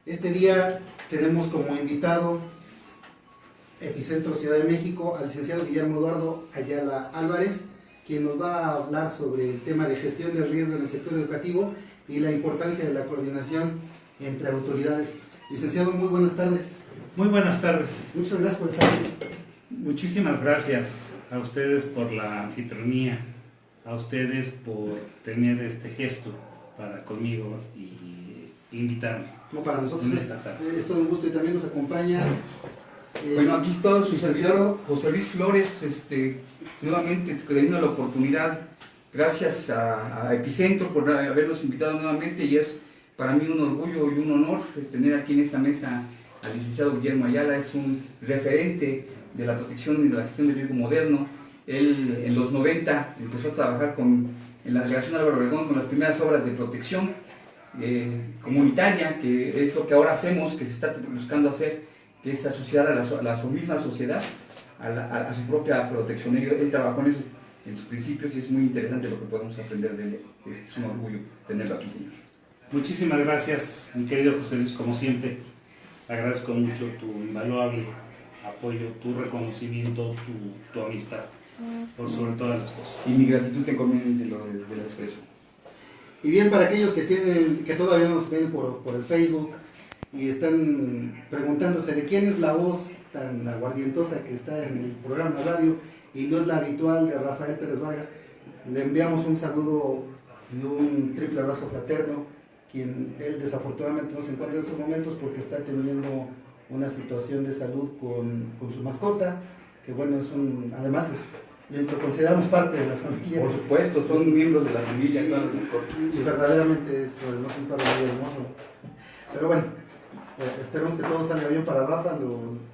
Este día tenemos como invitado Epicentro Ciudad de México al licenciado Guillermo Eduardo Ayala Álvarez, quien nos va a hablar sobre el tema de gestión de riesgo en el sector educativo y la importancia de la coordinación entre autoridades. Licenciado, muy buenas tardes. Muy buenas tardes. Muchas gracias por estar aquí. Muchísimas gracias a ustedes por la anfitrionía, a ustedes por tener este gesto para conmigo y invitarme. No, para nosotros esta tarde. es todo un gusto y también nos acompaña. Bueno, aquí está su licenciado servidor José Luis Flores, nuevamente teniendo la oportunidad, gracias a Epicentro por habernos invitado nuevamente, y es para mí un orgullo y un honor tener aquí en esta mesa al licenciado Guillermo Ayala. Es un referente de la protección y de la gestión del riesgo moderno. Él en los 90 empezó a trabajar en la delegación de Álvaro Obregón con las primeras obras de protección comunitaria, que es lo que ahora hacemos, que se está buscando hacer, que es asociar a su misma sociedad a su propia protección. Él trabajó en eso, en sus principios, y es muy interesante lo que podemos aprender de él. Es un orgullo tenerlo aquí, señor. Muchísimas gracias, mi querido José Luis, como siempre. Agradezco mucho tu invaluable apoyo, tu reconocimiento, tu amistad, por sobre todas las cosas. Y mi gratitud te encomienda de la expresión. Y bien, para aquellos que todavía nos ven por el Facebook y están preguntándose de quién es la voz tan aguardientosa que está en el programa radio y no es la habitual de Rafael Pérez Vargas, le enviamos un saludo y un triple abrazo fraterno, quien él desafortunadamente no se encuentra en estos momentos porque está teniendo una situación de salud con su mascota, que bueno, además lo consideramos parte de la familia. Por supuesto, son miembros de la familia, sí, claro. Y verdaderamente es un perro muy hermoso. Pero bueno, esperemos que todo salga bien para Rafa.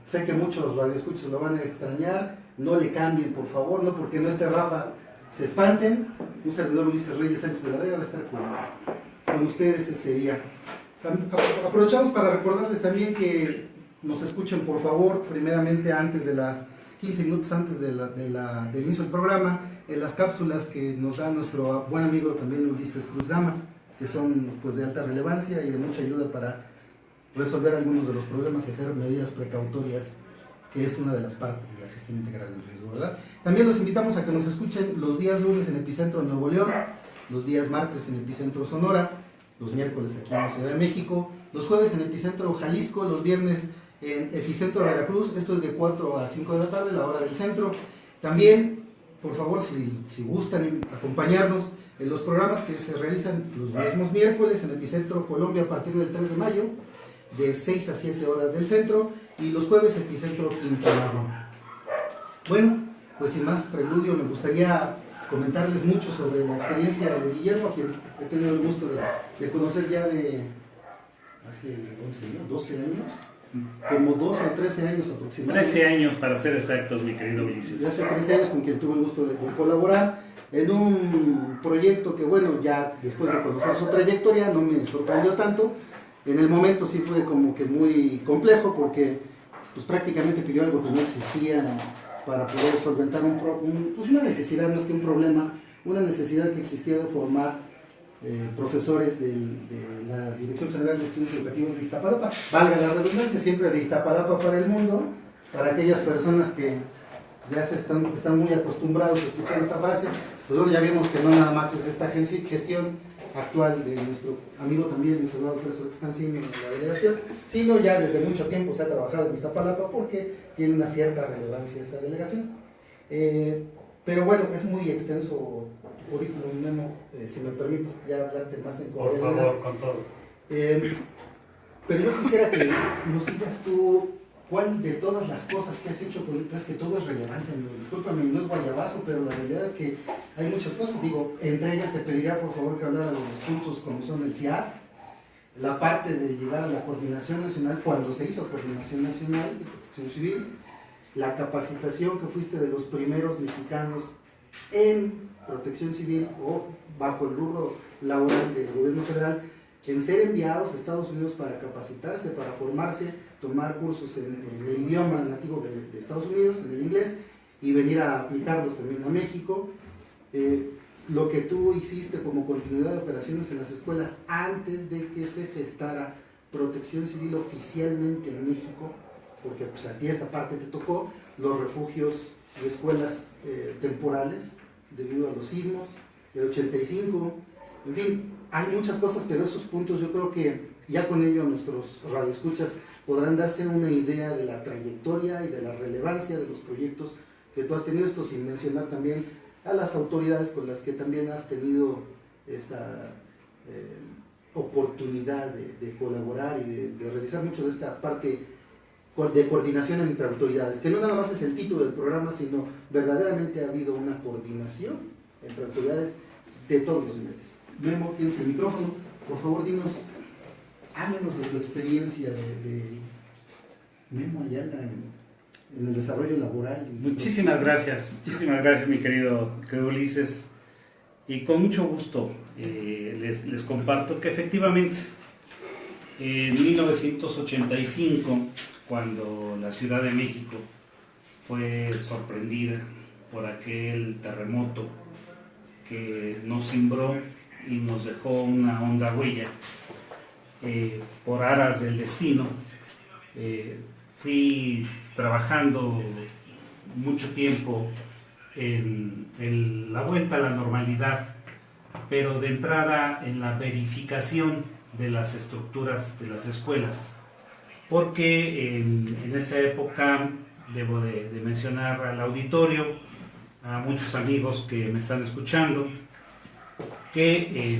Sé que muchos radioescuchas lo van a extrañar. No le cambien, por favor, no porque no esté Rafa se espanten. Un servidor, Ulises Reyes Sánchez de la Vega, va a estar con ustedes este día. Aprovechamos para recordarles también que nos escuchen, por favor, primeramente antes de las 15 minutos antes del inicio del programa, en las cápsulas que nos da nuestro buen amigo también Ulises Cruz Gama, que son pues de alta relevancia y de mucha ayuda para resolver algunos de los problemas y hacer medidas precautorias, que es una de las partes de la gestión integral del riesgo, ¿verdad? También los invitamos a que nos escuchen los días lunes en Epicentro Nuevo León, los días martes en Epicentro Sonora, los miércoles aquí en la Ciudad de México, los jueves en Epicentro Jalisco, los viernes en Epicentro Veracruz. Esto es de 4 a 5 de la tarde, la hora del centro. También, por favor, si gustan acompañarnos en los programas que se realizan los mismos miércoles en Epicentro Colombia a partir del 3 de mayo, de 6 a 7 horas del centro, y los jueves Epicentro Quintana Roo. Bueno, pues sin más preludio, me gustaría comentarles mucho sobre la experiencia de Guillermo, a quien he tenido el gusto de conocer ya de hace 11 años, 12 años, como 12 o 13 años aproximadamente. 13 años para ser exactos, mi querido Ulises. De hace 13 años con quien tuve el gusto de colaborar en un proyecto que, bueno, ya después de conocer su trayectoria no me sorprendió tanto. En el momento sí fue como que muy complejo porque pues prácticamente pidió algo que no existía para poder solventar pues una necesidad más que un problema, una necesidad que existía de formar profesores de la Dirección General de Estudios Educativos de Iztapalapa, valga la redundancia, siempre de Iztapalapa para el mundo, para aquellas personas que ya están muy acostumbrados a escuchar esta frase. Pues bueno, ya vimos que no nada más es esta gestión actual de nuestro amigo también, Luis Eduardo Pérez Cancino, en la delegación, sino ya desde mucho tiempo se ha trabajado en Iztapalapa porque tiene una cierta relevancia esta delegación. Pero bueno, es muy extenso currículum, Memo, si me permites ya hablarte más en Por favor, con todo. Pero yo quisiera que nos digas tú cuál de todas las cosas que has hecho, pues es que todo es relevante, amigo. Discúlpame, no es guayabazo, pero la realidad es que hay muchas cosas. Digo, entre ellas te pediría por favor que hablara de los puntos como son el CIAR, la parte de llegar a la coordinación nacional, cuando se hizo coordinación nacional de protección civil, la capacitación que fuiste de los primeros mexicanos en protección civil o bajo el rubro laboral del gobierno federal, en ser enviados a Estados Unidos para capacitarse, para formarse, tomar cursos en el idioma nativo de Estados Unidos, en el inglés, y venir a aplicarlos también a México. Lo que tú hiciste como continuidad de operaciones en las escuelas antes de que se gestara protección civil oficialmente en México, porque pues, a ti esta parte te tocó, los refugios y escuelas temporales debido a los sismos del 85, en fin, hay muchas cosas, pero esos puntos yo creo que ya con ello nuestros radioescuchas podrán darse una idea de la trayectoria y de la relevancia de los proyectos que tú has tenido, esto sin mencionar también a las autoridades con las que también has tenido esa oportunidad de colaborar y de realizar mucho de esta parte de coordinación entre autoridades, que no nada más es el título del programa, sino verdaderamente ha habido una coordinación entre autoridades de todos los niveles. Memo, tienes el micrófono, por favor dinos, háblanos de tu experiencia de Memo Ayala en el desarrollo laboral. Muchísimas gracias mi querido Ulises, y con mucho gusto les comparto que efectivamente en 1985, cuando la Ciudad de México fue sorprendida por aquel terremoto que nos cimbró y nos dejó una honda huella, por aras del destino, fui trabajando mucho tiempo en la vuelta a la normalidad, pero de entrada en la verificación de las estructuras de las escuelas, porque en esa época, debo de mencionar al auditorio, a muchos amigos que me están escuchando, que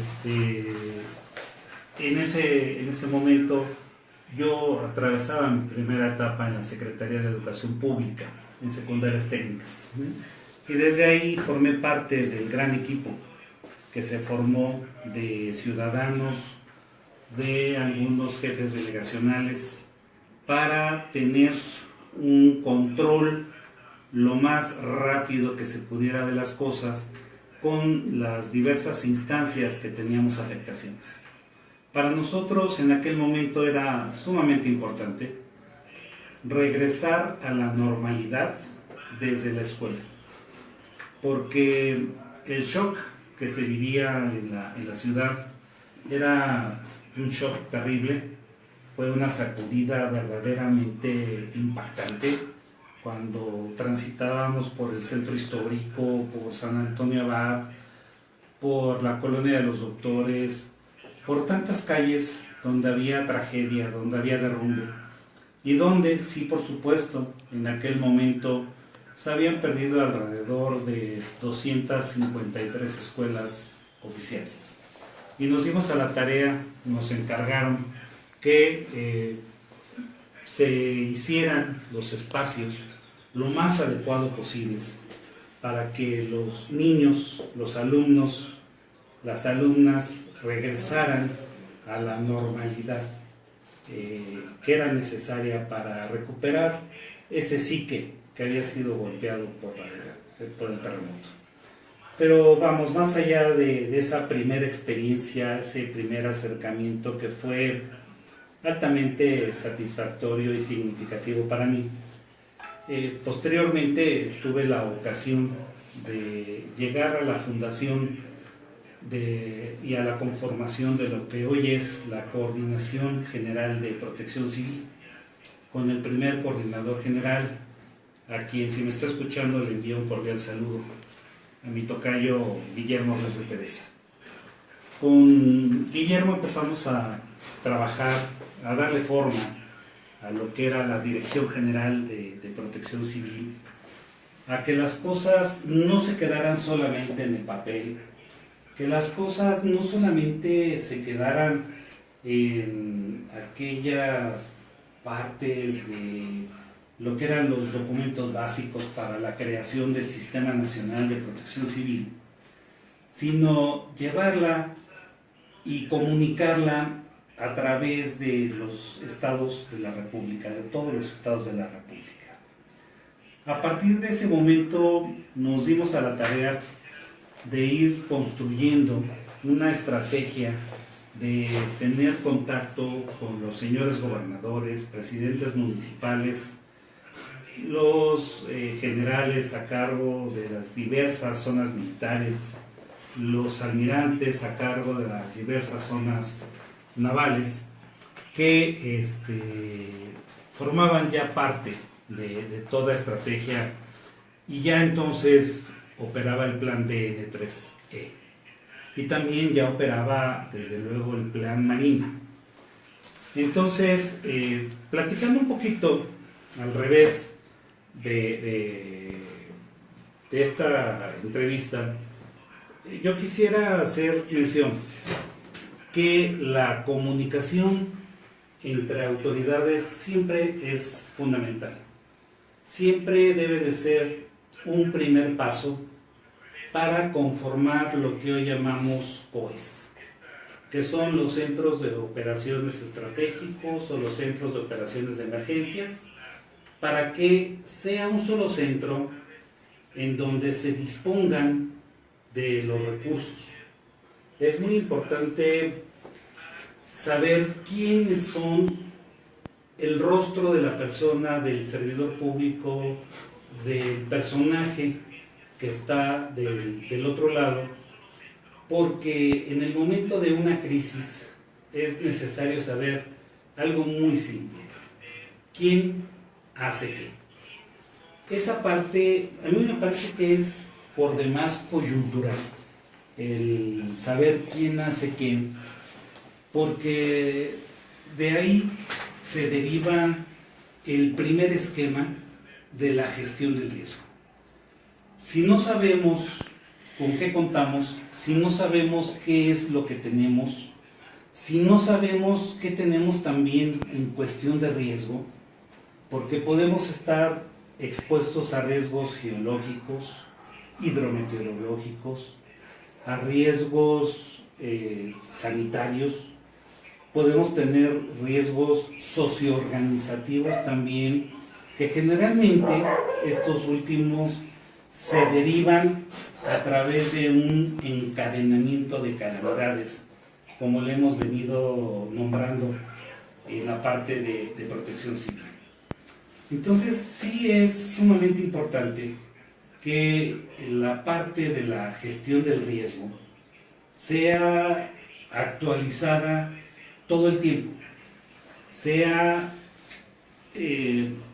en ese momento yo atravesaba mi primera etapa en la Secretaría de Educación Pública, en secundarias técnicas. Y desde ahí formé parte del gran equipo que se formó de ciudadanos, de algunos jefes delegacionales, para tener un control lo más rápido que se pudiera de las cosas con las diversas instancias que teníamos afectaciones. Para nosotros en aquel momento era sumamente importante regresar a la normalidad desde la escuela, porque el shock que se vivía en la ciudad era un shock terrible, fue una sacudida verdaderamente impactante cuando transitábamos por el centro histórico, por San Antonio Abad, por la Colonia de los Doctores, por tantas calles donde había tragedia, donde había derrumbe, y donde, sí, por supuesto, en aquel momento se habían perdido alrededor de 253 escuelas oficiales. Y nos dimos a la tarea, nos encargaron que se hicieran los espacios lo más adecuado posibles para que los niños, los alumnos, las alumnas regresaran a la normalidad que era necesaria para recuperar ese psique que había sido golpeado por el terremoto. Pero vamos, más allá de esa primera experiencia, ese primer acercamiento que fue altamente satisfactorio y significativo para mí, posteriormente tuve la ocasión de llegar a la fundación y a la conformación de lo que hoy es la Coordinación General de Protección Civil, con el primer coordinador general, a quien, si me está escuchando, le envío un cordial saludo, a mi tocayo Guillermo Flores de Teresa. Con Guillermo empezamos a trabajar, a darle forma a lo que era la Dirección General de Protección Civil, a que las cosas no se quedaran solamente en el papel, que las cosas no solamente se quedaran en aquellas partes de lo que eran los documentos básicos para la creación del Sistema Nacional de Protección Civil, sino llevarla y comunicarla a través de los estados de la República, de todos los estados de la República. A partir de ese momento nos dimos a la tarea de ir construyendo una estrategia de tener contacto con los señores gobernadores, presidentes municipales, los generales a cargo de las diversas zonas militares, los almirantes a cargo de las diversas zonas navales, que formaban ya parte de toda estrategia, y ya entonces operaba el plan DN3E y también ya operaba desde luego el plan Marina. Entonces, platicando un poquito al revés de esta entrevista, yo quisiera hacer mención que la comunicación entre autoridades siempre es fundamental. Siempre debe de ser un primer paso para conformar lo que hoy llamamos COEs, que son los centros de operaciones estratégicos o los centros de operaciones de emergencias, para que sea un solo centro en donde se dispongan de los recursos. Es muy importante saber quiénes son el rostro de la persona, del servidor público, del personaje que está del otro lado, porque en el momento de una crisis es necesario saber algo muy simple: ¿quién hace qué? Esa parte a mí me parece que es por demás coyuntural, el saber quién hace qué, porque de ahí se deriva el primer esquema de la gestión del riesgo. Si no sabemos con qué contamos, si no sabemos qué es lo que tenemos, si no sabemos qué tenemos también en cuestión de riesgo, porque podemos estar expuestos a riesgos geológicos, hidrometeorológicos, a riesgos sanitarios, podemos tener riesgos socioorganizativos también, que generalmente estos últimos se derivan a través de un encadenamiento de calamidades, como le hemos venido nombrando en la parte de protección civil. Entonces sí es sumamente importante que la parte de la gestión del riesgo sea actualizada todo el tiempo, sea,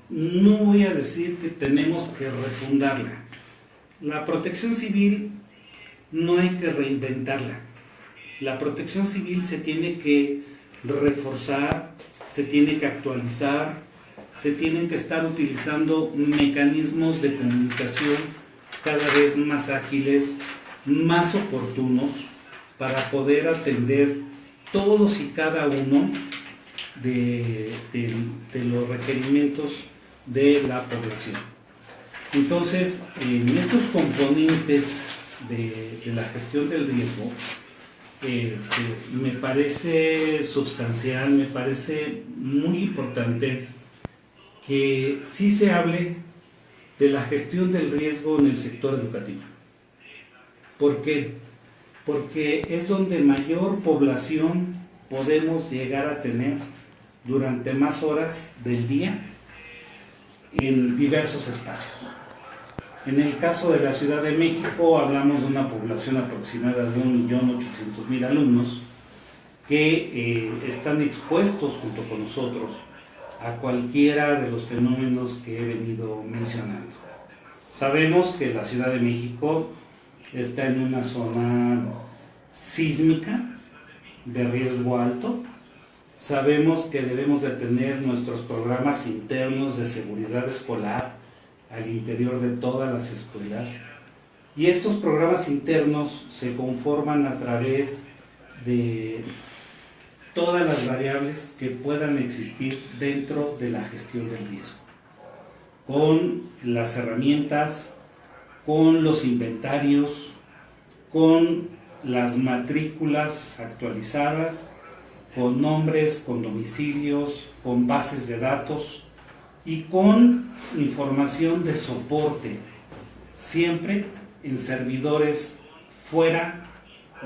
no voy a decir que tenemos que refundarla. La protección civil no hay que reinventarla. La protección civil se tiene que reforzar, se tiene que actualizar, se tienen que estar utilizando mecanismos de comunicación cada vez más ágiles, más oportunos, para poder atender todos y cada uno de los requerimientos de la población. Entonces, en estos componentes de la gestión del riesgo, me parece sustancial, me parece muy importante que sí se hable de la gestión del riesgo en el sector educativo. ¿Por qué? Porque es donde mayor población podemos llegar a tener durante más horas del día en diversos espacios. En el caso de la Ciudad de México hablamos de una población aproximada de 1.800.000 alumnos que están expuestos junto con nosotros a cualquiera de los fenómenos que he venido mencionando. Sabemos que la Ciudad de México está en una zona sísmica de riesgo alto. Sabemos que debemos de tener nuestros programas internos de seguridad escolar al interior de todas las escuelas, y estos programas internos se conforman a través de todas las variables que puedan existir dentro de la gestión del riesgo, con las herramientas, con los inventarios, con las matrículas actualizadas, con nombres, con domicilios, con bases de datos y con información de soporte, siempre en servidores fuera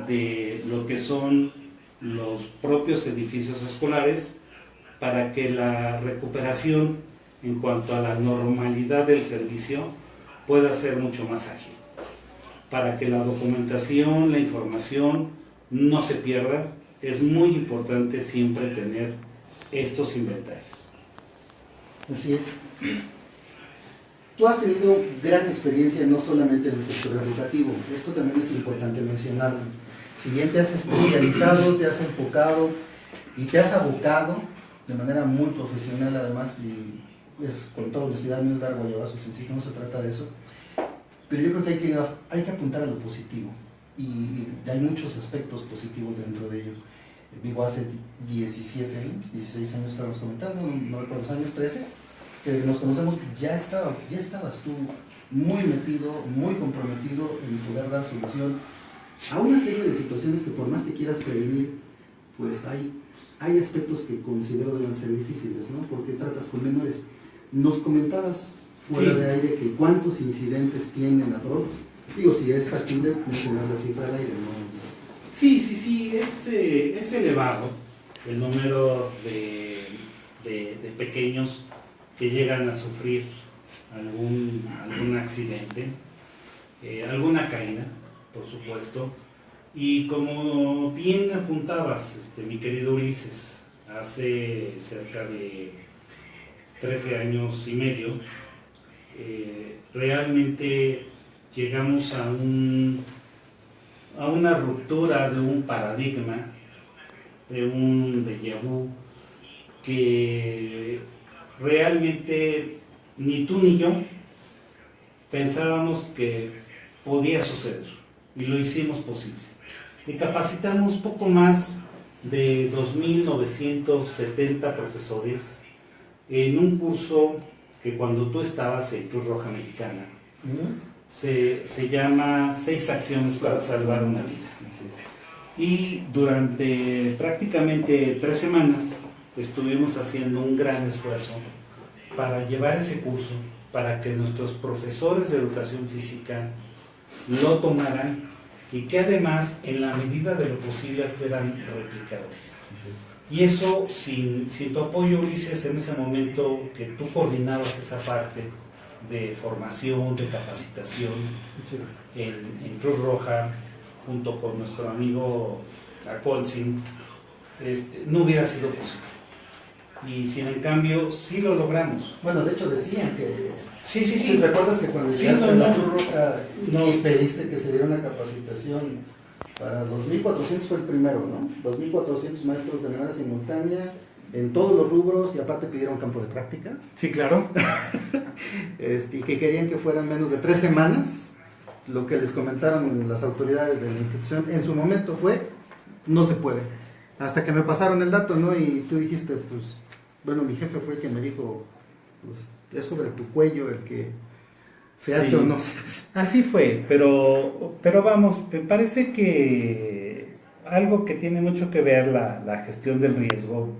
de lo que son los propios edificios escolares, para que la recuperación en cuanto a la normalidad del servicio pueda ser mucho más ágil, para que la documentación, la información no se pierda. Es muy importante siempre tener estos inventarios. Así es. Tú has tenido gran experiencia no solamente en el sector educativo, esto también es importante mencionarlo. Si bien te has especializado, te has enfocado y te has abocado de manera muy profesional además, y es con toda honestidad, no es dar guayabazos en sí, no se trata de eso, pero yo creo que hay que apuntar a lo positivo y hay muchos aspectos positivos dentro de ello. Vivo hace 17 años, 16 años estábamos comentando, no recuerdo los años, 13, que nos conocemos, ya estabas tú muy metido, muy comprometido en poder dar solución a una serie de situaciones que por más que quieras prevenir, pues hay aspectos que considero deben ser difíciles, ¿no? Porque tratas con menores. Nos comentabas fuera de aire que cuántos incidentes tienen aprox. Digo, si es factible mencionar la cifra al aire, ¿no? Sí, es elevado el número de pequeños que llegan a sufrir algún accidente, alguna caída, por supuesto. Y como bien apuntabas, mi querido Ulises, hace cerca de 13 años y medio, realmente llegamos a una ruptura de un paradigma, de un déjà vu, que realmente ni tú ni yo pensábamos que podía suceder, y lo hicimos posible. Y capacitamos poco más de 2.970 profesores en un curso que cuando tú estabas en Cruz Roja Mexicana, se llama 6 acciones para salvar una vida. Y durante prácticamente 3 semanas estuvimos haciendo un gran esfuerzo para llevar ese curso, para que nuestros profesores de educación física lo tomaran y que además en la medida de lo posible fueran replicadores. Y eso sin tu apoyo, Ulises, en ese momento que tú coordinabas esa parte de formación, de capacitación en Cruz Roja, junto con nuestro amigo Acolsin, no hubiera sido posible. Y sin en cambio, sí lo logramos. Bueno, de hecho decían que... Sí. ¿Recuerdas que cuando llegaste a la Cruz Roja nos pediste que se diera una capacitación para 2.400 fue el primero, ¿no? 2.400 maestros de manera simultánea en todos los rubros y aparte pidieron campo de prácticas. Sí, claro. Y que querían que fueran menos de 3 semanas. Lo que les comentaron las autoridades de la institución en su momento fue, no se puede. Hasta que me pasaron el dato, ¿no? Y tú dijiste, pues, bueno, mi jefe fue el que me dijo, pues, es sobre tu cuello el que se hace o no se hace. Así fue, pero vamos, me parece que algo que tiene mucho que ver la gestión del riesgo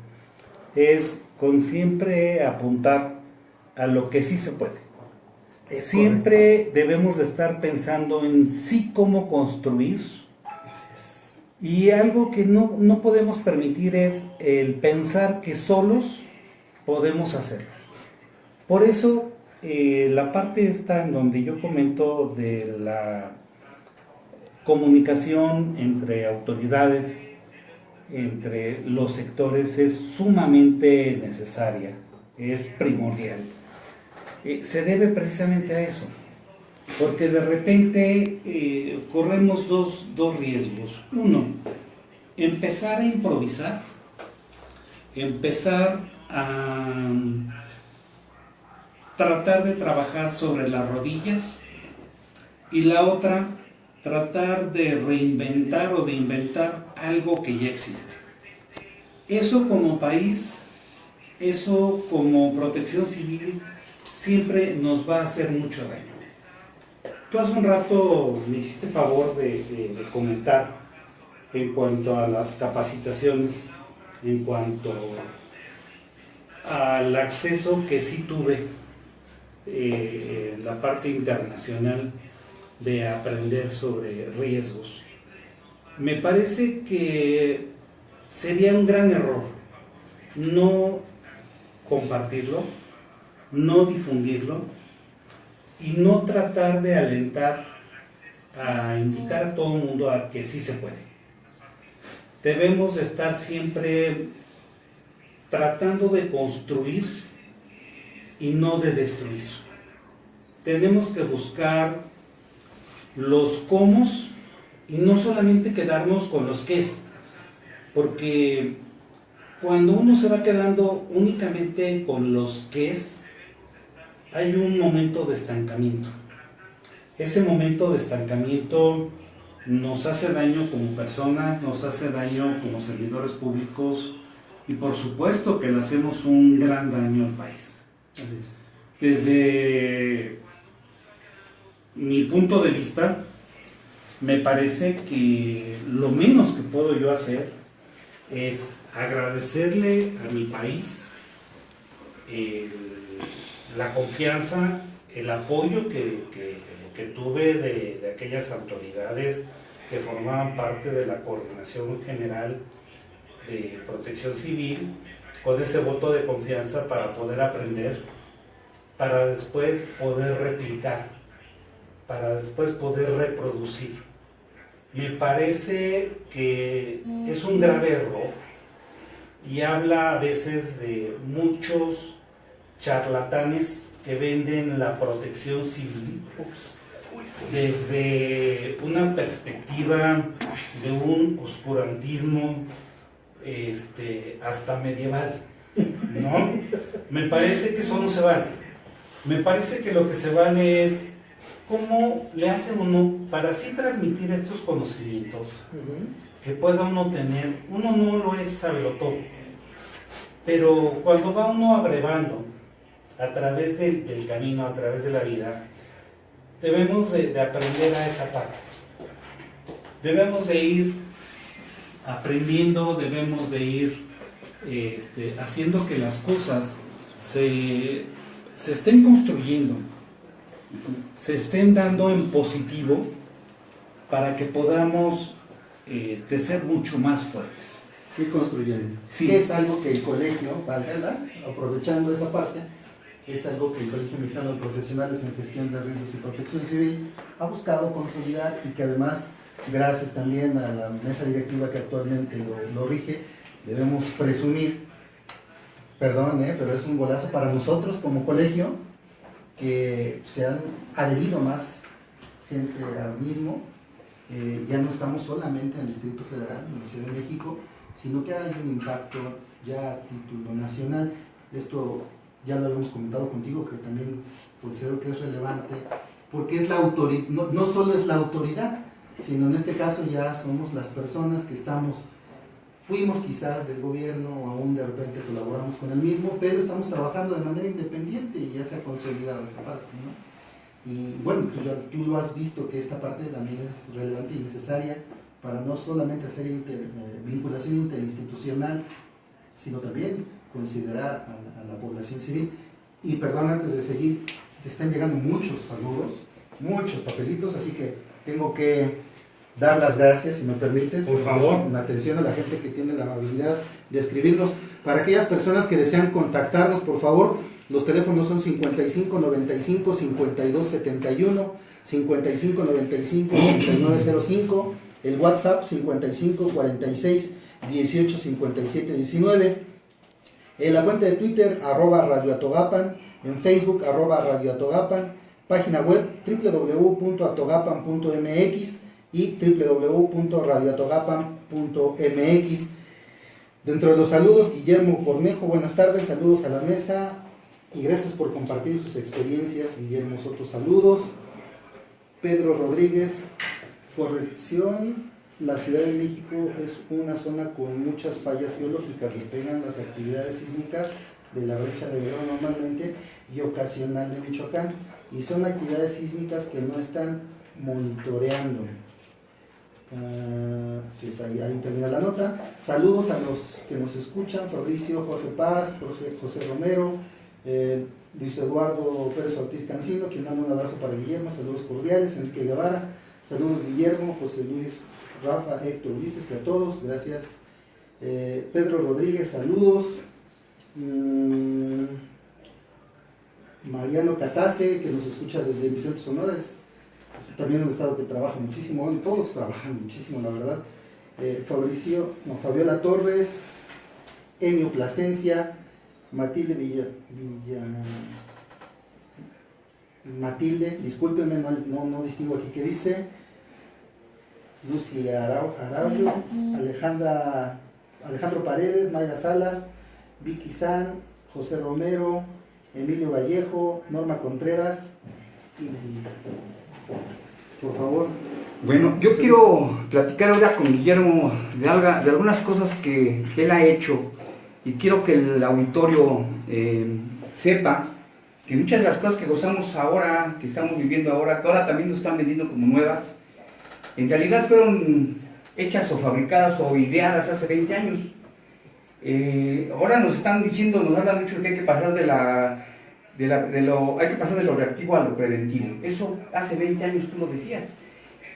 es con siempre apuntar a lo que sí se puede. Siempre debemos de estar pensando en sí cómo construir, y algo que no podemos permitir es el pensar que solos podemos hacerlo. Por eso la parte esta en donde yo comento de la comunicación entre autoridades, entre los sectores, es sumamente necesaria, es primordial. Se debe precisamente a eso, porque de repente corremos dos riesgos. Uno, empezar a improvisar, empezar a tratar de trabajar sobre las rodillas, y la otra, tratar de reinventar o de inventar algo que ya existe. Eso como país, eso como protección civil, siempre nos va a hacer mucho daño. Tú hace un rato me hiciste favor de comentar en cuanto a las capacitaciones, en cuanto al acceso que sí tuve en la parte internacional de aprender sobre riesgos. Me parece que sería un gran error no compartirlo, no difundirlo y no tratar de alentar a invitar a todo el mundo a que sí se puede. Debemos estar siempre tratando de construir y no de destruir. Tenemos que buscar los cómo y no solamente quedarnos con los qués, porque cuando uno se va quedando únicamente con los qués, hay un momento de estancamiento. Ese momento de estancamiento nos hace daño como personas, nos hace daño como servidores públicos y por supuesto que le hacemos un gran daño al país. Así es. Desde mi punto de vista, me parece que lo menos que puedo yo hacer es agradecerle a mi país la confianza, el apoyo que tuve de aquellas autoridades que formaban parte de la Coordinación General de Protección Civil, con ese voto de confianza para poder aprender, para después poder replicar, para después poder reproducir. Me parece que es un grave error y habla a veces de muchos charlatanes que venden la protección civil desde una perspectiva de un oscurantismo hasta medieval, ¿no? Me parece que eso no se vale. Me parece que lo que se vale es cómo le hace uno para así transmitir estos conocimientos que pueda uno tener. Uno no lo es sabelotodo, pero cuando va uno abrevando a través del camino, a través de la vida, debemos de aprender a esa parte. Debemos de ir aprendiendo, debemos de ir haciendo que las cosas se estén construyendo, se estén dando en positivo para que podamos ser mucho más fuertes. Ir construyendo. Sí. Que es algo que el colegio, aprovechando esa parte, es algo que el Colegio Mexicano de Profesionales en Gestión de Riesgos y Protección Civil ha buscado consolidar y que además, gracias también a la mesa directiva que actualmente lo rige, debemos presumir, perdón, pero es un golazo para nosotros como colegio, que se han adherido más gente al mismo. Ya no estamos solamente en el Distrito Federal, en la Ciudad de México, sino que hay un impacto ya a título nacional. Esto ya lo habíamos comentado contigo, que también considero que es relevante, porque es la autoridad, no solo es la autoridad, sino en este caso ya somos las personas que fuimos quizás del gobierno o aún de repente colaboramos con el mismo, pero estamos trabajando de manera independiente y ya se ha consolidado esa parte, ¿no? Y bueno, tú lo has visto que esta parte también es relevante y necesaria para no solamente hacer vinculación interinstitucional, sino también considerar a la población civil. Y perdón, antes de seguir, te están llegando muchos saludos, muchos papelitos, así que tengo que dar las gracias, si me permites, por favor, la atención a la gente que tiene la amabilidad de escribirnos. Para aquellas personas que desean contactarnos, por favor, los teléfonos son 55 95 52 71, 55 95 89 05, el WhatsApp 55 46 18 57 19, la cuenta de Twitter @radioatogapan, en Facebook @radioatogapan, página web www.atogapan.mx y www.radioatogapan.mx. Dentro de los saludos, Guillermo Cornejo, buenas tardes, saludos a la mesa y gracias por compartir sus experiencias. Guillermo Soto, saludos. Pedro Rodríguez, corrección, la Ciudad de México es una zona con muchas fallas geológicas, le pegan las actividades sísmicas de la brecha de Guerrero normalmente y ocasional de Michoacán, y son actividades sísmicas que no están monitoreando. Sí, está ahí termina la nota. Saludos a los que nos escuchan: Fabricio, Jorge Paz, José Romero, Luis Eduardo Pérez Ortiz Cancino, quien manda un abrazo para Guillermo, saludos cordiales. Enrique Guevara, saludos Guillermo, José Luis, Rafa, Héctor, Ulises, y a todos, gracias. Pedro Rodríguez, saludos. Mariano Catase, que nos escucha desde Vicente, Sonora, es también un estado que trabaja muchísimo, hoy todos trabajan muchísimo, la verdad. Fabiola Torres, Enio Plasencia, Matilde Matilde, discúlpenme, no distingo aquí qué dice, Lucy Araujo, Alejandro Paredes, Mayra Salas, Vicky San, José Romero, Emilio Vallejo, Norma Contreras, y por favor. Bueno, yo quiero platicar ahora con Guillermo de algunas cosas que él ha hecho, y quiero que el auditorio sepa que muchas de las cosas que gozamos ahora, que estamos viviendo ahora, que ahora también nos están vendiendo como nuevas, en realidad fueron hechas o fabricadas o ideadas hace 20 años. Ahora nos están diciendo, nos hablan mucho de que hay que pasar hay que pasar de lo reactivo a lo preventivo. Eso hace 20 años tú lo decías,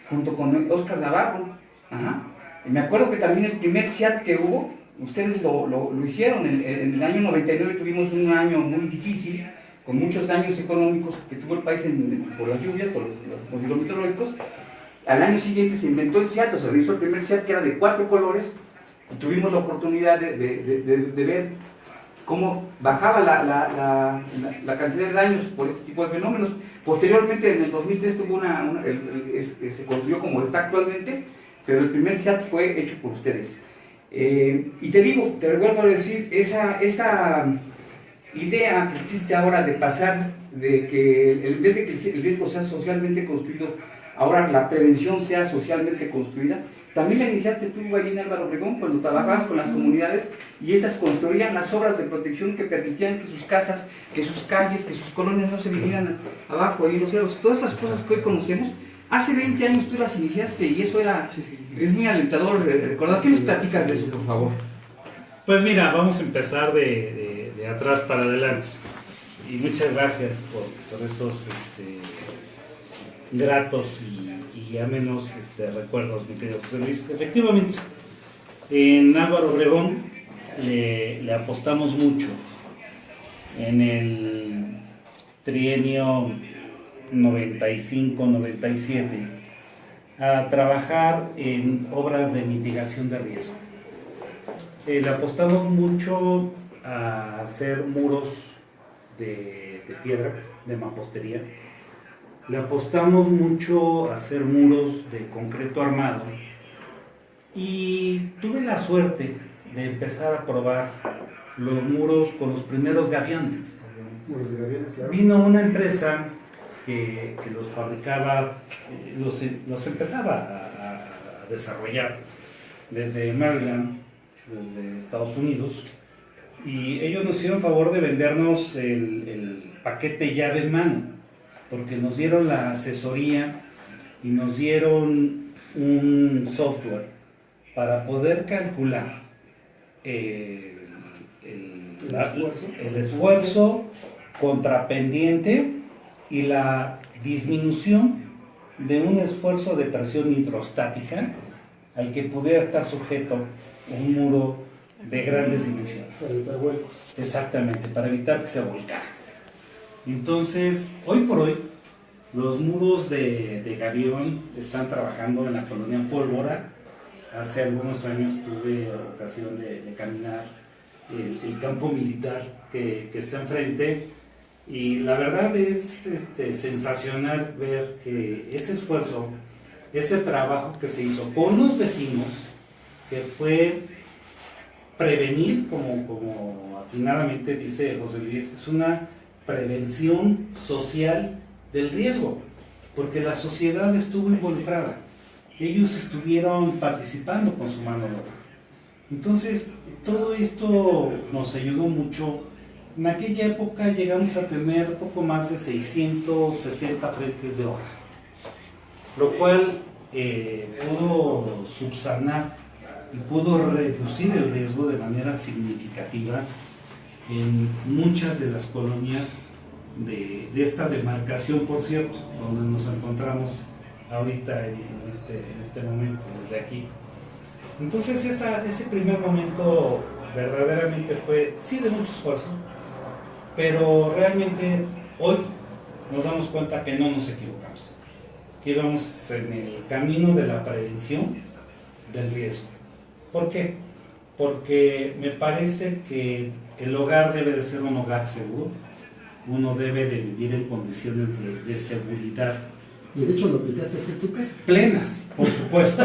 junto con Oscar Navarro. Ajá. Y me acuerdo que también el primer SEAT que hubo, ustedes lo hicieron. En el año 99 tuvimos un año muy difícil, con muchos daños económicos que tuvo el país por las lluvias, por los hidrometeorológicos. Al año siguiente se inventó el SEAT, o sea, se hizo el primer SEAT que era de 4 colores, y tuvimos la oportunidad de ver cómo bajaba la cantidad de daños por este tipo de fenómenos. Posteriormente, en el 2003, se construyó como está actualmente, pero el primer SEAT fue hecho por ustedes. Y te vuelvo a decir, esa idea que existe ahora de pasar, de que en vez de que el riesgo sea socialmente construido, ahora la prevención sea socialmente construida, también la iniciaste tú allí en Álvaro Obregón, cuando trabajabas con las comunidades y estas construían las obras de protección que permitían que sus casas, que sus calles, que sus colonias no se vinieran abajo ahí los cielos. Todas esas cosas que hoy conocemos, hace 20 años tú las iniciaste, y eso es muy alentador recordar. ¿Qué nos platicas de eso, por favor? Pues mira, vamos a empezar de atrás para adelante. Y muchas gracias por esos gratos y amenos recuerdos, mi querido José Luis. Efectivamente, en Álvaro Obregón le apostamos mucho en el trienio 95-97 a trabajar en obras de mitigación de riesgo. Le apostamos mucho a hacer muros de piedra, de mampostería. Le apostamos mucho a hacer muros de concreto armado, y tuve la suerte de empezar a probar los muros con los primeros gaviones. Muros de gaviones, claro. Vino una empresa que los fabricaba, los empezaba a desarrollar desde Maryland, desde Estados Unidos, y ellos nos hicieron favor de vendernos el paquete llave en mano, porque nos dieron la asesoría y nos dieron un software para poder calcular el esfuerzo contrapendiente y la disminución de un esfuerzo de presión hidrostática al que pudiera estar sujeto un muro de grandes dimensiones. Para evitar vuelcos. Exactamente, para evitar que se volcara. Entonces, hoy por hoy, los muros de gavión están trabajando en la colonia Pólvora. Hace algunos años tuve ocasión de caminar el campo militar que está enfrente, y la verdad es sensacional ver que ese esfuerzo, ese trabajo que se hizo con los vecinos, que fue prevenir, como atinadamente dice José Luis, es una prevención social del riesgo, porque la sociedad estuvo involucrada, ellos estuvieron participando con su mano de obra. Entonces, todo esto nos ayudó mucho. En aquella época llegamos a tener poco más de 660 frentes de obra, lo cual pudo subsanar y pudo reducir el riesgo de manera significativa en muchas de las colonias de esta demarcación, por cierto, donde nos encontramos ahorita en este momento, desde aquí. Entonces ese primer momento verdaderamente fue, sí, de mucho esfuerzo, pero realmente hoy nos damos cuenta que no nos equivocamos, que íbamos en el camino de la prevención del riesgo. ¿Por qué? porque me parece que el hogar debe de ser un hogar seguro, uno debe de vivir en condiciones de seguridad. Y de hecho lo aplicaste hasta tu casa. Plenas, por supuesto.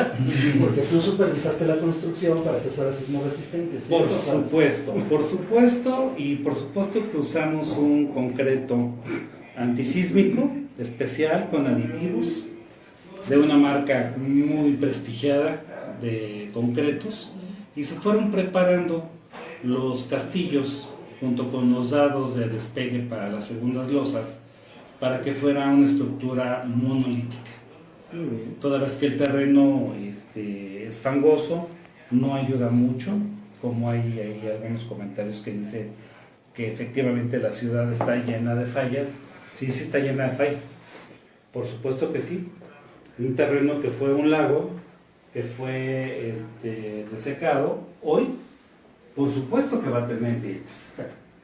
Porque tú supervisaste la construcción para que fuera sismo resistente. ¿Sí? Por supuesto, y por supuesto que usamos un concreto antisísmico especial con aditivos de una marca muy prestigiada de concretos, y se fueron preparando los castillos junto con los dados de despegue para las segundas losas para que fuera una estructura monolítica. Toda vez que el terreno es fangoso, no ayuda mucho, como hay algunos comentarios que dicen que efectivamente la ciudad está llena de fallas. Sí está llena de fallas, por supuesto que sí. Un terreno que fue un lago, que fue desecado, hoy por supuesto que va a tener grietas.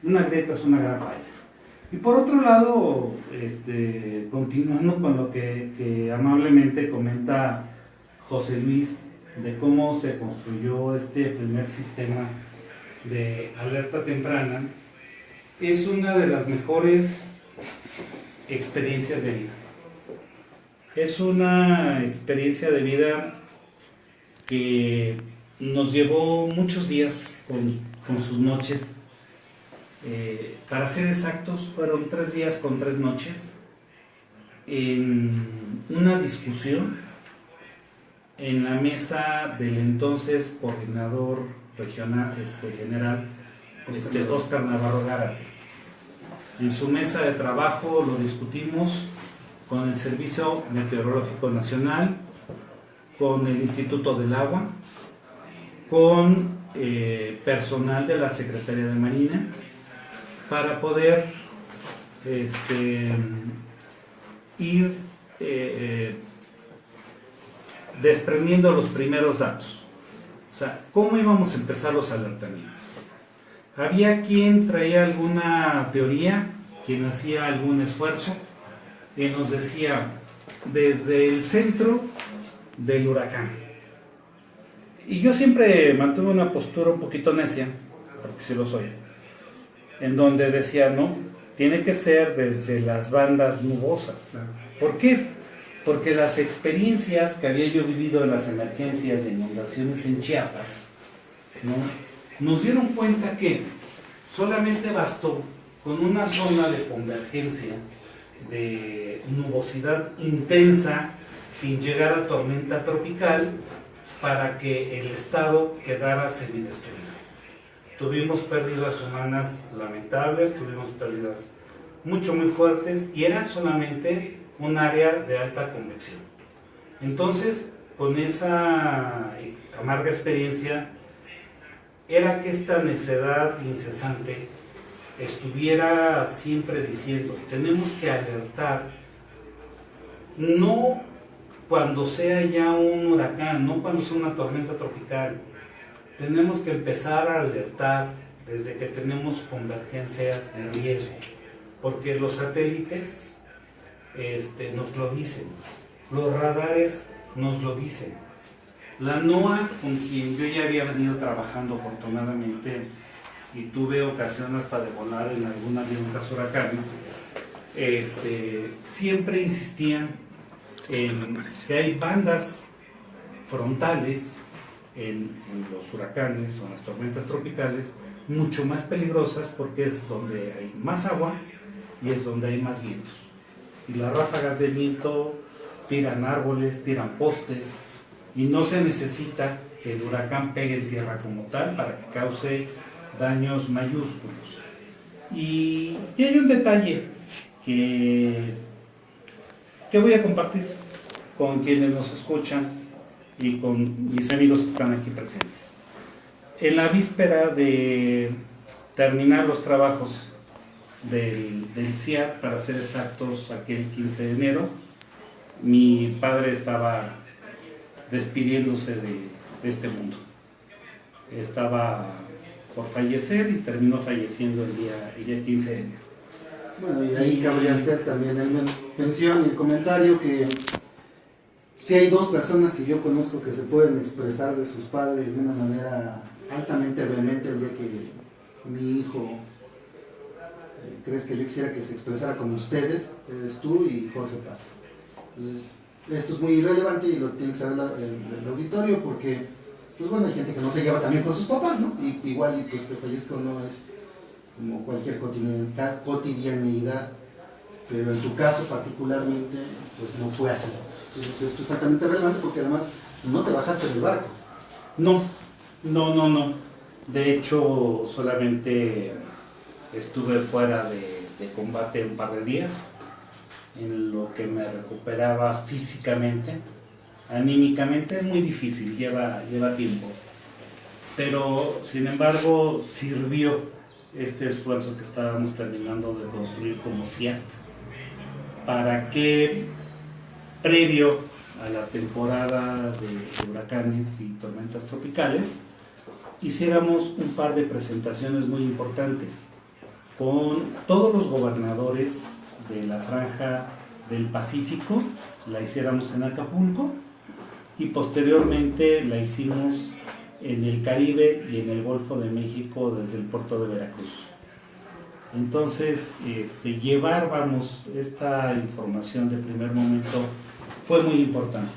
Una grieta es una gran falla. Y por otro lado, continuando con lo que amablemente comenta José Luis, de cómo se construyó este primer sistema de alerta temprana, es una de las mejores experiencias de vida. Es una experiencia de vida que nos llevó muchos días con sus noches. Para ser exactos, fueron 3 días con 3 noches en una discusión en la mesa del entonces coordinador regional general Óscar Navarro Gárate. En su mesa de trabajo lo discutimos con el Servicio Meteorológico Nacional, con el Instituto del Agua, con personal de la Secretaría de Marina, para poder ir desprendiendo los primeros datos. O sea, ¿cómo íbamos a empezar los alertamientos? Había quien traía alguna teoría, quien hacía algún esfuerzo, y nos decía, desde el centro del huracán. Y yo siempre mantuve una postura un poquito necia, porque sí lo soy, en donde decía, no, tiene que ser desde las bandas nubosas. ¿Por qué? Porque las experiencias que había yo vivido en las emergencias de inundaciones en Chiapas, ¿no?, nos dieron cuenta que solamente bastó con una zona de convergencia de nubosidad intensa sin llegar a tormenta tropical para que el estado quedara semidestruido. Tuvimos pérdidas humanas lamentables, tuvimos pérdidas muy fuertes, y era solamente un área de alta convección. Entonces, con esa amarga experiencia, era que esta necedad incesante estuviera siempre diciendo, tenemos que alertar, no cuando sea ya un huracán, no cuando sea una tormenta tropical. Tenemos que empezar a alertar desde que tenemos convergencias de riesgo, porque los satélites nos lo dicen, los radares nos lo dicen. La NOAA, con quien yo ya había venido trabajando afortunadamente, y tuve ocasión hasta de volar en alguna de unas huracanes, siempre insistían en que hay bandas frontales en los huracanes o en las tormentas tropicales mucho más peligrosas, porque es donde hay más agua y es donde hay más vientos. Y las ráfagas de viento tiran árboles, tiran postes, y no se necesita que el huracán pegue en tierra como tal para que cause daños mayúsculos. Y hay un detalle que voy a compartir con quienes nos escuchan y con mis amigos que están aquí presentes. En la víspera de terminar los trabajos del CIAT, para ser exactos, aquel 15 de enero, mi padre estaba despidiéndose de este mundo. Estaba por fallecer y terminó falleciendo el día 15 de enero. Bueno, y ahí cabría hacer también la mención y el comentario que si hay 2 personas que yo conozco que se pueden expresar de sus padres de una manera altamente vehemente el día que mi hijo crees que yo quisiera que se expresara como ustedes, eres tú y Jorge Paz. Entonces, esto es muy relevante y lo tiene que saber el auditorio porque, pues bueno, hay gente que no se lleva también con sus papás, ¿no? Y igual, pues que fallezca no es como cualquier cotidianeidad, pero en tu caso particularmente, pues no fue así. Entonces, esto es altamente relevante porque además no te bajaste del barco. No. De hecho, solamente estuve fuera de combate un par de días, en lo que me recuperaba físicamente. Anímicamente es muy difícil, lleva tiempo. Pero, sin embargo, sirvió este esfuerzo que estábamos terminando de construir como CIAT, para que, previo a la temporada de huracanes y tormentas tropicales, hiciéramos un par de presentaciones muy importantes con todos los gobernadores de la franja del Pacífico. La hiciéramos en Acapulco y posteriormente la hicimos en el Caribe y en el Golfo de México desde el puerto de Veracruz. Entonces, llevar, esta información de primer momento fue muy importante.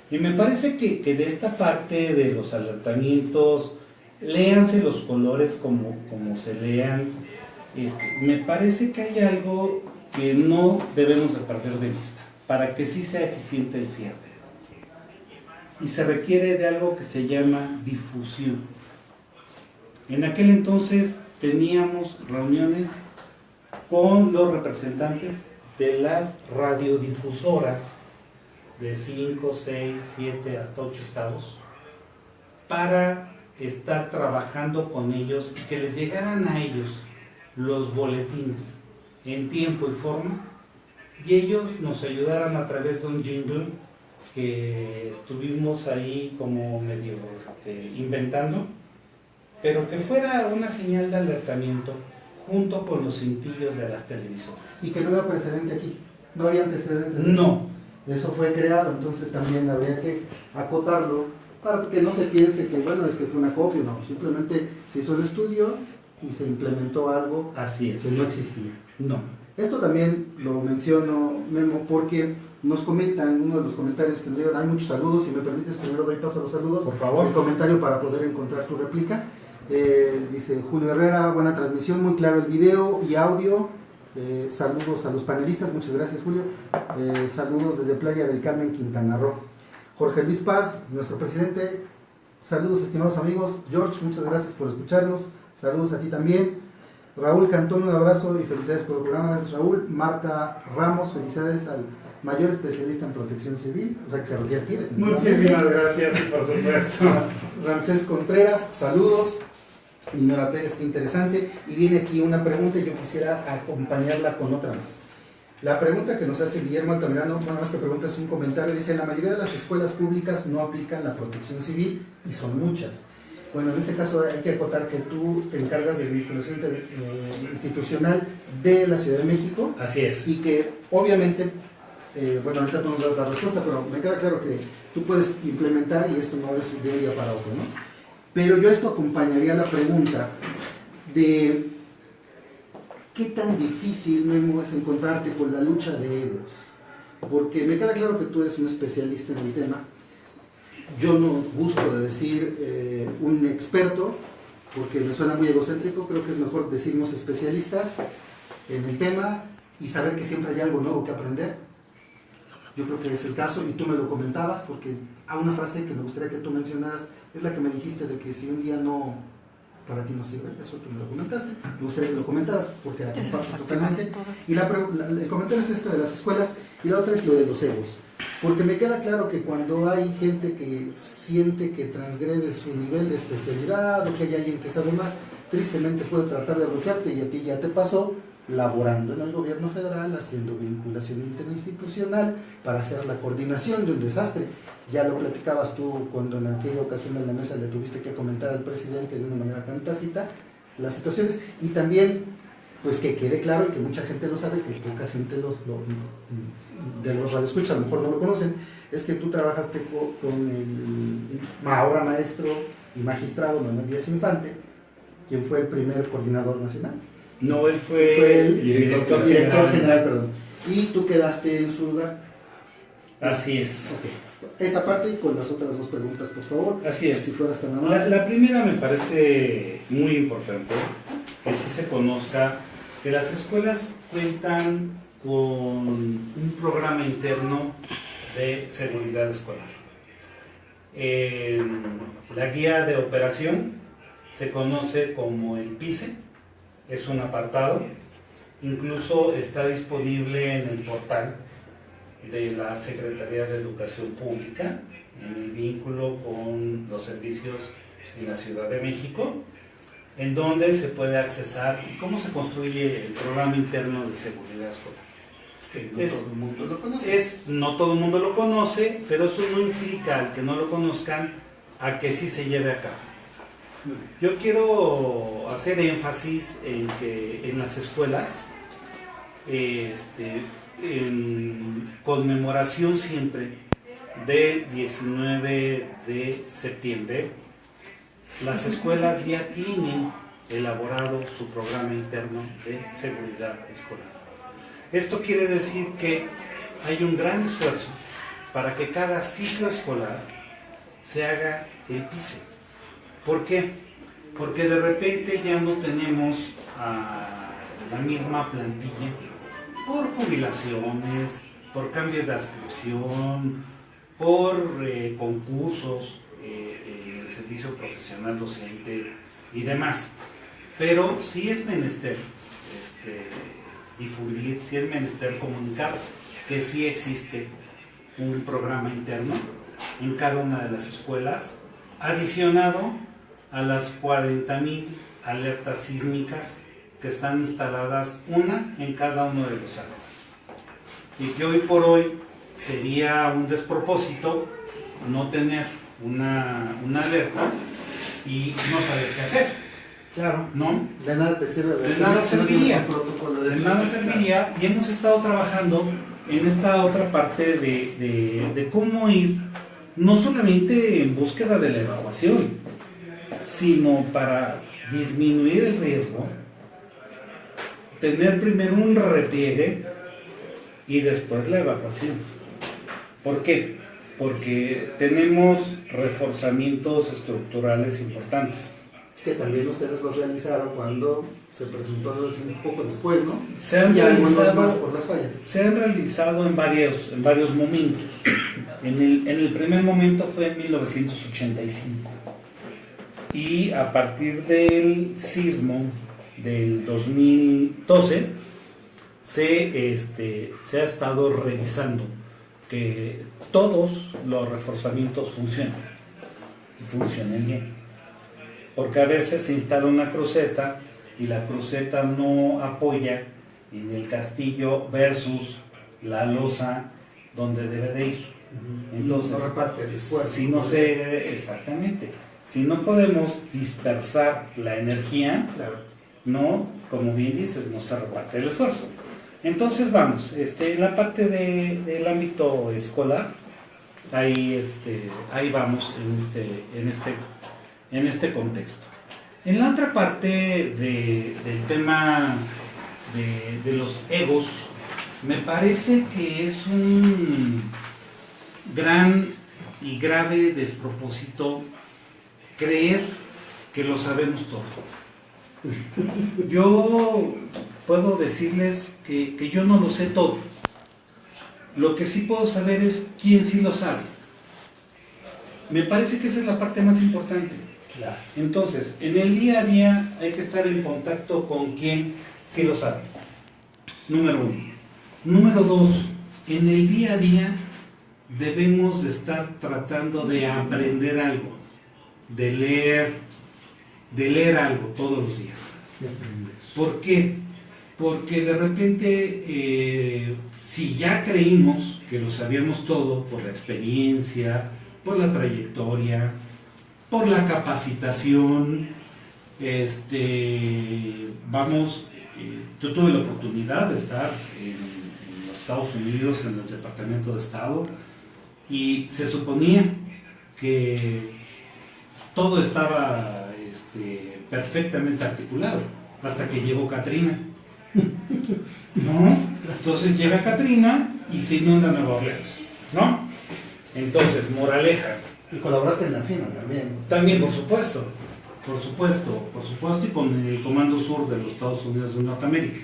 Y me parece que de esta parte de los alertamientos, léanse los colores como se lean. Me parece que hay algo que no debemos de perder de vista para que sí sea eficiente el cierre. Y se requiere de algo que se llama difusión. En aquel entonces teníamos reuniones con los representantes de las radiodifusoras de 5, 6, 7, hasta 8 estados para estar trabajando con ellos y que les llegaran a ellos los boletines en tiempo y forma y ellos nos ayudaran a través de un jingle que estuvimos ahí como medio inventando, pero que fuera una señal de alertamiento junto con los cintillos de las televisoras. Y que no había precedente aquí, no había antecedentes. No. Eso fue creado, entonces también habría que acotarlo para que no se piense que, bueno, es que fue una copia, no, simplemente se hizo el estudio y se implementó algo Así es. que no existía. No. Esto también lo menciono, Memo, porque nos comentan, uno de los comentarios que nos dieron, hay muchos saludos, si me permites primero doy paso a los saludos. Por favor. El comentario para poder encontrar tu réplica. Dice Julio Herrera, buena transmisión, muy claro el video y audio. Saludos a los panelistas, muchas gracias Julio. Saludos desde Playa del Carmen, Quintana Roo. Jorge Luis Paz, nuestro presidente. Saludos estimados amigos. George, muchas gracias por escucharnos. Saludos a ti también. Raúl Cantón, un abrazo y felicidades por el programa. Gracias Raúl. Marta Ramos, felicidades al mayor especialista en protección civil, o sea que se refiere a ti. Muchísimas gracias, por supuesto. Ramsés Contreras, saludos. Nora Pérez, qué interesante. Y viene aquí una pregunta y yo quisiera acompañarla con otra más. La pregunta que nos hace Guillermo Altamirano, bueno, más que pregunta es un comentario, dice, la mayoría de las escuelas públicas no aplican la protección civil y son muchas. Bueno, en este caso hay que acotar que tú te encargas de vinculación institucional de la Ciudad de México. Así es. Y que obviamente, bueno, ahorita tú nos das la respuesta, pero me queda claro que tú puedes implementar y esto no es de un día para otro, ¿no? Pero yo esto acompañaría la pregunta de qué tan difícil, Memo, es encontrarte con la lucha de egos. Porque me queda claro que tú eres un especialista en el tema. Yo no busco de decir un experto, porque me suena muy egocéntrico, creo que es mejor decirnos especialistas en el tema y saber que siempre hay algo nuevo que aprender. Yo creo que es el caso y tú me lo comentabas porque hay una frase que me gustaría que tú mencionaras, es la que me dijiste de que si un día no, para ti no sirve, eso tú me lo comentaste, me gustaría que lo comentaras porque la comparto totalmente. Y el comentario es este de las escuelas y la otra es lo de los egos. Porque me queda claro que cuando hay gente que siente que transgrede su nivel de especialidad o que hay alguien que sabe más, tristemente puede tratar de bloquearte y a ti ya te pasó, laborando en el gobierno federal, haciendo vinculación interinstitucional para hacer la coordinación de un desastre. Ya lo platicabas tú cuando en aquella ocasión en la mesa le tuviste que comentar al presidente de una manera tan tácita las situaciones y también pues que quede claro y que mucha gente lo sabe, que poca gente de los radioescuchas a lo mejor no lo conocen, es que tú trabajaste con el ahora maestro y magistrado Manuel Díaz Infante, quien fue el primer coordinador nacional. No, él Fue fue el director director general. general, perdón. Y tú quedaste en su lugar. Así es. Ok. Esa parte y con las otras dos preguntas, por favor. Así es. Si fueras tan amable. La primera me parece muy importante que sí se conozca que las escuelas cuentan con un programa interno de seguridad escolar. La guía de operación se conoce como el PICE, es un apartado, incluso está disponible en el portal de la Secretaría de Educación Pública, en el vínculo con los servicios en la Ciudad de México, en donde se puede accesar cómo se construye el programa interno de seguridad escolar. Que no todo el mundo lo conoce. No todo el mundo lo conoce, pero eso no implica al que no lo conozcan a que sí se lleve a cabo. Yo quiero hacer énfasis en que en las escuelas, en conmemoración siempre del 19 de septiembre, las escuelas ya tienen elaborado su programa interno de seguridad escolar. Esto quiere decir que hay un gran esfuerzo para que cada ciclo escolar se haga el PICE. ¿Por qué? Porque de repente ya no tenemos la misma plantilla por jubilaciones, por cambios de adscripción, por concursos en el servicio profesional docente y demás. Pero sí es menester difundir, sí es menester comunicar que sí existe un programa interno en cada una de las escuelas, adicionado a las 40,000 alertas sísmicas que están instaladas, una en cada uno de los salones. Y que hoy por hoy sería un despropósito no tener una alerta y no saber qué hacer. Claro. ¿No? De nada te sirve. De nada serviría. De De nada serviría, y hemos estado trabajando en esta otra parte de cómo ir, no solamente en búsqueda de la evacuación, sino para disminuir el riesgo, tener primero un repliegue y después la evacuación. ¿Por qué? Porque tenemos reforzamientos estructurales importantes. Que también ustedes los realizaron cuando se presentó un poco después, ¿no? Se han y algunos realizado, más por las fallas. Se han realizado en varios momentos. En el primer momento fue en 1985. Y a partir del sismo del 2012 se ha estado revisando que todos los reforzamientos funcionan y funcionen bien. Porque a veces se instala una cruceta y la cruceta no apoya en el castillo versus la losa donde debe de ir. Entonces, no reparte el esfuerzo. Si no exactamente, si no podemos dispersar la energía, Claro. no, como bien dices, no se reparte el esfuerzo. Entonces vamos, en la parte del ámbito escolar, ahí vamos en este contexto. En la otra parte del tema de los egos, me parece que es un gran y grave despropósito creer que lo sabemos todo. Yo puedo decirles que yo no lo sé todo. Lo que sí puedo saber es quién sí lo sabe. Me parece que esa es la parte más importante. Claro. Entonces, en el día a día hay que estar en contacto con quien sí lo sabe. Número 1. Número 2, en el día a día debemos de estar tratando de aprender algo, de leer algo todos los días. ¿Por qué? Porque de repente, si ya creímos que lo sabíamos todo por la experiencia, por la trayectoria, por la capacitación, yo tuve la oportunidad de estar en los Estados Unidos, en el Departamento de Estado, y se suponía que todo estaba perfectamente articulado, hasta que llegó Katrina. ¿No? Entonces llega Katrina y se inunda Nueva Orleans, ¿no? Entonces, moraleja. Y colaboraste en la FIMA también. También, por supuesto, y con el Comando Sur de los Estados Unidos de Norteamérica.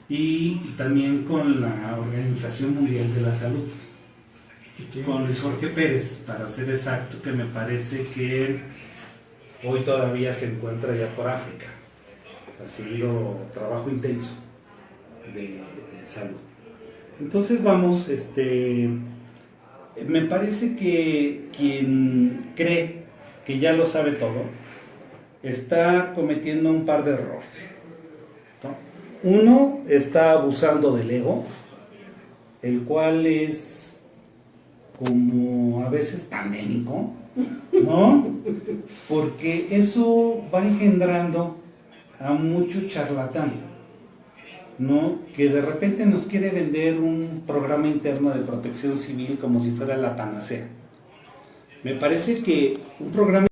Y también con la Organización Mundial de la Salud. Sí. Con Luis Jorge Pérez, para ser exacto, que me parece que hoy todavía se encuentra ya por África, haciendo trabajo intenso de salud. Entonces vamos, me parece que quien cree que ya lo sabe todo, está cometiendo un par de errores, ¿no? Uno, está abusando del ego, el cual es como a veces pandémico, ¿no? Porque eso va engendrando a mucho charlatán, ¿no? Que de repente nos quiere vender un programa interno de protección civil como si fuera la panacea. Me parece que un programa